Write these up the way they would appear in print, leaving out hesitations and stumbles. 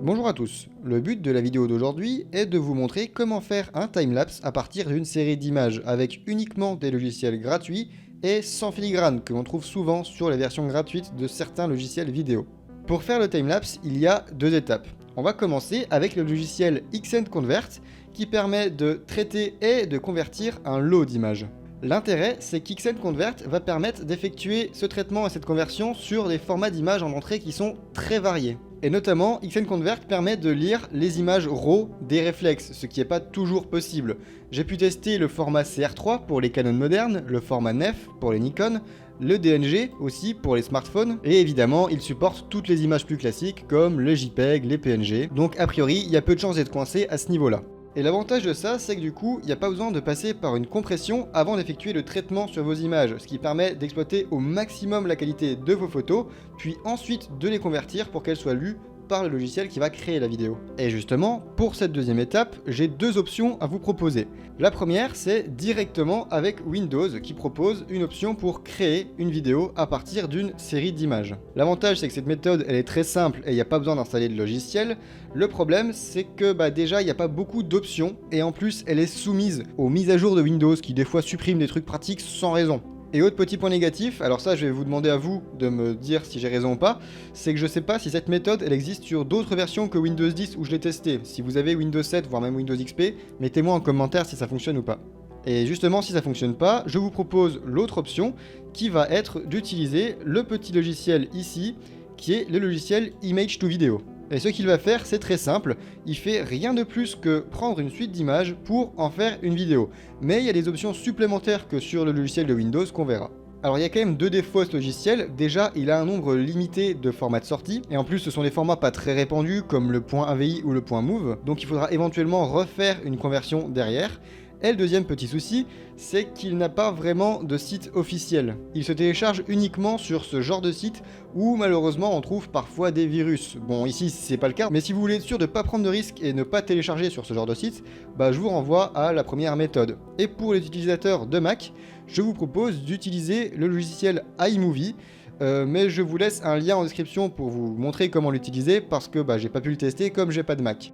Bonjour à tous, le but de la vidéo d'aujourd'hui est de vous montrer comment faire un timelapse à partir d'une série d'images avec uniquement des logiciels gratuits et sans filigrane que l'on trouve souvent sur les versions gratuites de certains logiciels vidéo. Pour faire le timelapse, il y a deux étapes. On va commencer avec le logiciel XNConvert qui permet de traiter et de convertir un lot d'images. L'intérêt, c'est qu'XNConvert va permettre d'effectuer ce traitement et cette conversion sur des formats d'images en entrée qui sont très variés. Et notamment, XNConvert permet de lire les images RAW des réflexes, ce qui n'est pas toujours possible. J'ai pu tester le format CR3 pour les Canon modernes, le format NEF pour les Nikon, le DNG aussi pour les smartphones, et évidemment, il supporte toutes les images plus classiques comme le JPEG, les PNG, donc a priori, il y a peu de chances d'être coincé à ce niveau-là. Et l'avantage de ça, c'est que du coup, il n'y a pas besoin de passer par une compression avant d'effectuer le traitement sur vos images, ce qui permet d'exploiter au maximum la qualité de vos photos, puis ensuite de les convertir pour qu'elles soient lues par le logiciel qui va créer la vidéo. Et justement, pour cette deuxième étape, j'ai deux options à vous proposer. La première, c'est directement avec Windows qui propose une option pour créer une vidéo à partir d'une série d'images. L'avantage, c'est que cette méthode, elle est très simple et il n'y a pas besoin d'installer de logiciel. Le problème, c'est que déjà, il n'y a pas beaucoup d'options et en plus, elle est soumise aux mises à jour de Windows qui des fois suppriment des trucs pratiques sans raison. Et autre petit point négatif, alors ça je vais vous demander à vous de me dire si j'ai raison ou pas, c'est que je sais pas si cette méthode elle existe sur d'autres versions que Windows 10 où je l'ai testé. Si vous avez Windows 7 voire même Windows XP, mettez-moi en commentaire si ça fonctionne ou pas. Et justement si ça fonctionne pas, je vous propose l'autre option qui va être d'utiliser le petit logiciel ici qui est le logiciel Image to Video. Et ce qu'il va faire, c'est très simple, il fait rien de plus que prendre une suite d'images pour en faire une vidéo. Mais il y a des options supplémentaires que sur le logiciel de Windows qu'on verra. Alors il y a quand même deux défauts à ce logiciel. Déjà, il a un nombre limité de formats de sortie, et en plus ce sont des formats pas très répandus comme le .avi ou le .move, donc il faudra éventuellement refaire une conversion derrière. Et le deuxième petit souci, c'est qu'il n'a pas vraiment de site officiel. Il se télécharge uniquement sur ce genre de site où malheureusement on trouve parfois des virus. Bon ici c'est pas le cas, mais si vous voulez être sûr de ne pas prendre de risques et ne pas télécharger sur ce genre de site, je vous renvoie à la première méthode. Et pour les utilisateurs de Mac, je vous propose d'utiliser le logiciel iMovie, mais je vous laisse un lien en description pour vous montrer comment l'utiliser parce que j'ai pas pu le tester comme j'ai pas de Mac.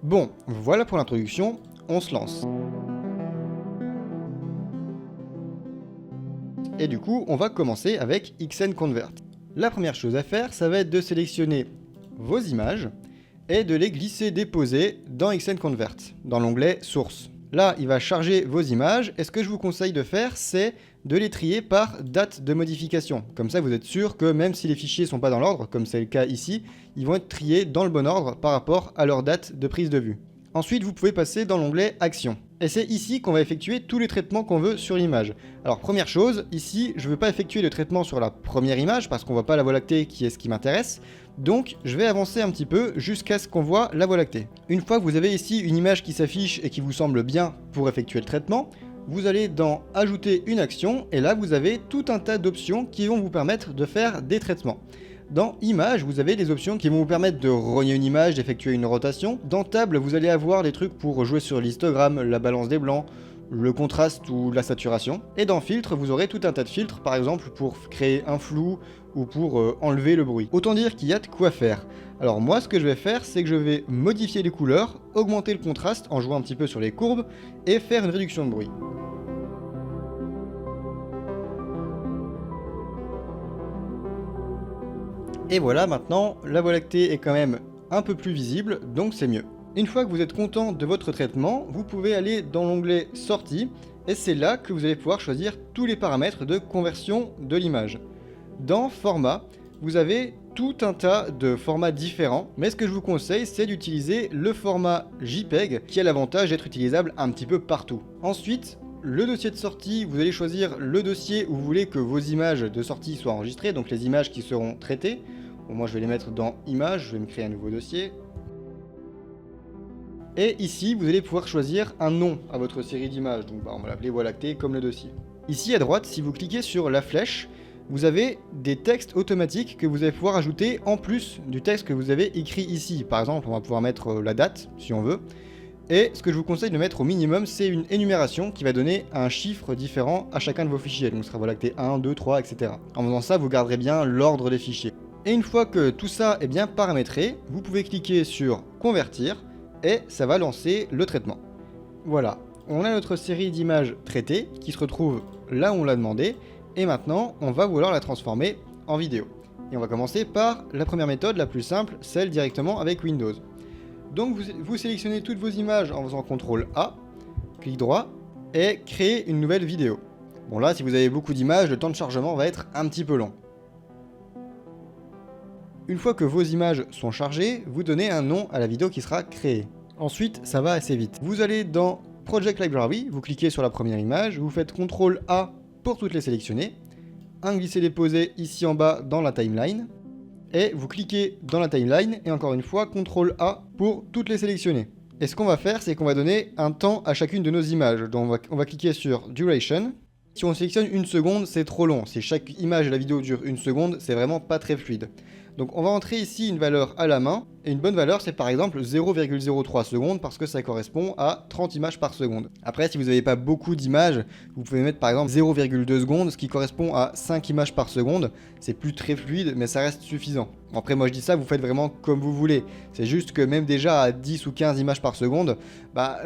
Bon, voilà pour l'introduction. On se lance. Et du coup, on va commencer avec XNConvert. La première chose à faire, ça va être de sélectionner vos images et de les glisser déposer dans XNConvert, dans l'onglet Source. Là, il va charger vos images et ce que je vous conseille de faire, c'est de les trier par date de modification. Comme ça, vous êtes sûr que même si les fichiers ne sont pas dans l'ordre, comme c'est le cas ici, ils vont être triés dans le bon ordre par rapport à leur date de prise de vue. Ensuite, vous pouvez passer dans l'onglet Action. Et c'est ici qu'on va effectuer tous les traitements qu'on veut sur l'image. Alors première chose, ici, je ne veux pas effectuer de traitement sur la première image parce qu'on ne voit pas la Voie lactée qui est ce qui m'intéresse. Donc je vais avancer un petit peu jusqu'à ce qu'on voit la Voie lactée. Une fois que vous avez ici une image qui s'affiche et qui vous semble bien pour effectuer le traitement, vous allez dans Ajouter une action et là vous avez tout un tas d'options qui vont vous permettre de faire des traitements. Dans Images, vous avez des options qui vont vous permettre de rogner une image, d'effectuer une rotation. Dans Table, vous allez avoir des trucs pour jouer sur l'histogramme, la balance des blancs, le contraste ou la saturation. Et dans Filtre, vous aurez tout un tas de filtres, par exemple pour créer un flou ou pour enlever le bruit. Autant dire qu'il y a de quoi faire. Alors moi, ce que je vais faire, c'est que je vais modifier les couleurs, augmenter le contraste en jouant un petit peu sur les courbes et faire une réduction de bruit. Et voilà, maintenant, la Voie lactée est quand même un peu plus visible, donc c'est mieux. Une fois que vous êtes content de votre traitement, vous pouvez aller dans l'onglet Sortie, et c'est là que vous allez pouvoir choisir tous les paramètres de conversion de l'image. Dans Format, vous avez tout un tas de formats différents, mais ce que je vous conseille, c'est d'utiliser le format JPEG, qui a l'avantage d'être utilisable un petit peu partout. Ensuite, le dossier de sortie, vous allez choisir le dossier où vous voulez que vos images de sortie soient enregistrées, donc les images qui seront traitées. Bon, moi je vais les mettre dans Images, je vais me créer un nouveau dossier. Et ici, vous allez pouvoir choisir un nom à votre série d'images, donc on va l'appeler Voie lactée comme le dossier. Ici à droite, si vous cliquez sur la flèche, vous avez des textes automatiques que vous allez pouvoir ajouter en plus du texte que vous avez écrit ici. Par exemple, on va pouvoir mettre la date, si on veut. Et ce que je vous conseille de mettre au minimum, c'est une énumération qui va donner un chiffre différent à chacun de vos fichiers. Donc, ce sera lacté 1, 2, 3, etc. En faisant ça, vous garderez bien l'ordre des fichiers. Et une fois que tout ça est bien paramétré, vous pouvez cliquer sur Convertir et ça va lancer le traitement. Voilà, on a notre série d'images traitées qui se retrouve là où on l'a demandé. Et maintenant, on va vouloir la transformer en vidéo. Et on va commencer par la première méthode, la plus simple, celle directement avec Windows. Donc vous sélectionnez toutes vos images en faisant CTRL A, clic droit, et créer une nouvelle vidéo. Bon là, si vous avez beaucoup d'images, le temps de chargement va être un petit peu long. Une fois que vos images sont chargées, vous donnez un nom à la vidéo qui sera créée. Ensuite, ça va assez vite. Vous allez dans Project Library, vous cliquez sur la première image, vous faites CTRL A pour toutes les sélectionner, un glisser-déposer ici en bas dans la timeline, et vous cliquez dans la timeline, et encore une fois, CTRL A pour toutes les sélectionner. Et ce qu'on va faire, c'est qu'on va donner un temps à chacune de nos images. Donc on va cliquer sur Duration. Si on sélectionne 1 seconde, c'est trop long. Si chaque image de la vidéo dure 1 seconde, c'est vraiment pas très fluide. Donc on va entrer ici une valeur à la main, et une bonne valeur c'est par exemple 0,03 secondes parce que ça correspond à 30 images par seconde. Après si vous n'avez pas beaucoup d'images, vous pouvez mettre par exemple 0,2 secondes, ce qui correspond à 5 images par seconde. C'est plus très fluide mais ça reste suffisant. Après moi je dis ça, vous faites vraiment comme vous voulez. C'est juste que même déjà à 10 ou 15 images par seconde,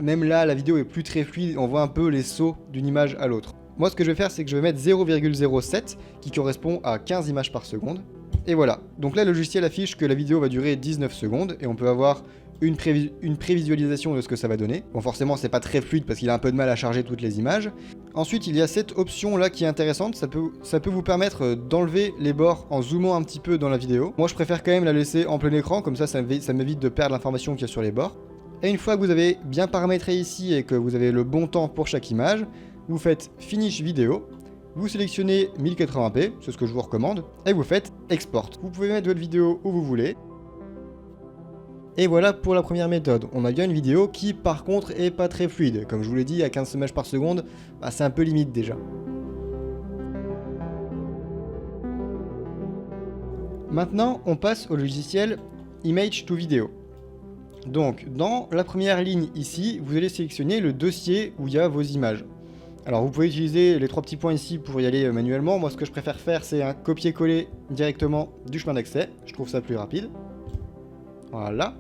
même là la vidéo est plus très fluide, on voit un peu les sauts d'une image à l'autre. Moi ce que je vais faire c'est que je vais mettre 0,07 qui correspond à 15 images par seconde. Et voilà, donc là le logiciel affiche que la vidéo va durer 19 secondes et on peut avoir une prévisualisation de ce que ça va donner. Bon forcément c'est pas très fluide parce qu'il a un peu de mal à charger toutes les images. Ensuite il y a cette option là qui est intéressante, ça peut vous permettre d'enlever les bords en zoomant un petit peu dans la vidéo. Moi je préfère quand même la laisser en plein écran, comme ça m'évite de perdre l'information qu'il y a sur les bords. Et une fois que vous avez bien paramétré ici et que vous avez le bon temps pour chaque image, vous faites Finish Vidéo. Vous sélectionnez 1080p, c'est ce que je vous recommande, et vous faites Export. Vous pouvez mettre votre vidéo où vous voulez. Et voilà pour la première méthode. On a bien une vidéo qui par contre est pas très fluide. Comme je vous l'ai dit, à 15 images par seconde, c'est un peu limite déjà. Maintenant, on passe au logiciel Image to Video. Donc, dans la première ligne ici, vous allez sélectionner le dossier où il y a vos images. Alors vous pouvez utiliser les 3 petits points ici pour y aller manuellement. Moi ce que je préfère faire c'est un copier-coller directement du chemin d'accès. Je trouve ça plus rapide. Voilà.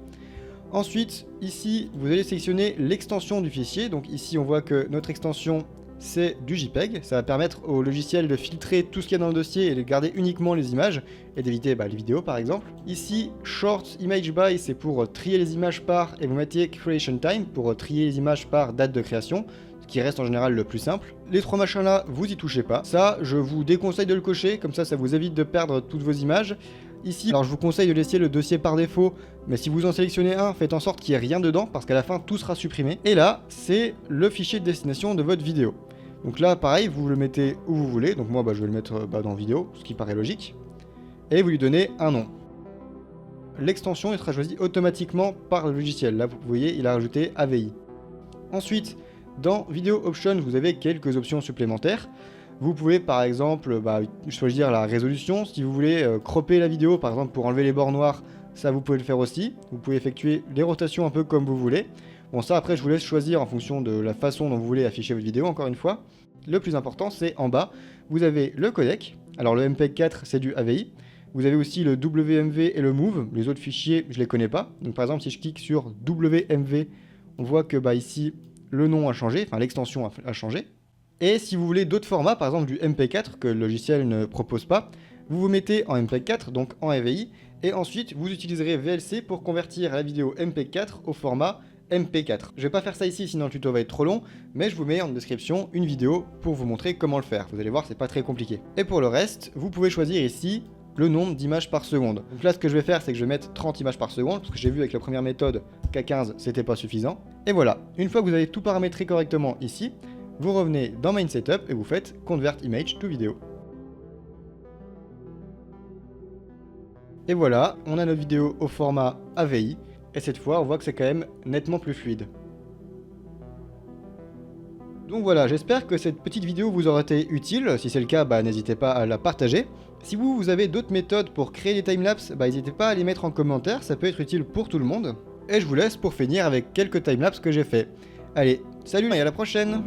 Ensuite ici vous allez sélectionner l'extension du fichier. Donc ici on voit que notre extension c'est du JPEG. Ça va permettre au logiciel de filtrer tout ce qu'il y a dans le dossier et de garder uniquement les images et d'éviter les vidéos par exemple. Ici Short Image By c'est pour trier les images par, et vous mettez Creation Time pour trier les images par date de création, qui reste en général le plus simple. Les 3 machins là, vous y touchez pas. Ça, je vous déconseille de le cocher, comme ça vous évite de perdre toutes vos images. Ici, alors je vous conseille de laisser le dossier par défaut, mais si vous en sélectionnez un, faites en sorte qu'il n'y ait rien dedans, parce qu'à la fin, tout sera supprimé. Et là, c'est le fichier de destination de votre vidéo. Donc là, pareil, vous le mettez où vous voulez. Donc moi, je vais le mettre dans vidéo, ce qui paraît logique. Et vous lui donnez un nom. L'extension sera choisie automatiquement par le logiciel. Là, vous voyez, il a rajouté AVI. Ensuite, dans Video Options, vous avez quelques options supplémentaires. Vous pouvez par exemple choisir la résolution. Si vous voulez cropper la vidéo, par exemple pour enlever les bords noirs, ça vous pouvez le faire aussi. Vous pouvez effectuer les rotations un peu comme vous voulez. Bon ça après je vous laisse choisir en fonction de la façon dont vous voulez afficher votre vidéo encore une fois. Le plus important c'est en bas, vous avez le codec. Alors le MPEG 4 c'est du AVI. Vous avez aussi le WMV et le MOV. Les autres fichiers je les connais pas. Donc par exemple si je clique sur WMV, on voit que ici le nom a changé, enfin l'extension a changé. Et si vous voulez d'autres formats, par exemple du MP4 que le logiciel ne propose pas, vous vous mettez en MP4, donc en AVI, et ensuite vous utiliserez VLC pour convertir la vidéo MP4 au format MP4. Je vais pas faire ça ici sinon le tuto va être trop long, mais je vous mets en description une vidéo pour vous montrer comment le faire. Vous allez voir, c'est pas très compliqué. Et pour le reste, vous pouvez choisir ici le nombre d'images par seconde. Donc là ce que je vais faire c'est que je vais mettre 30 images par seconde parce que j'ai vu avec la première méthode qu'à 15 c'était pas suffisant. Et voilà, une fois que vous avez tout paramétré correctement ici, vous revenez dans Main Setup et vous faites Convert Image to Video. Et voilà, on a notre vidéo au format AVI et cette fois on voit que c'est quand même nettement plus fluide. Donc voilà, j'espère que cette petite vidéo vous aura été utile. Si c'est le cas, n'hésitez pas à la partager. Si vous avez d'autres méthodes pour créer des timelapses, n'hésitez pas à les mettre en commentaire, ça peut être utile pour tout le monde. et je vous laisse pour finir avec quelques timelapses que j'ai fait. Allez, salut et à la prochaine!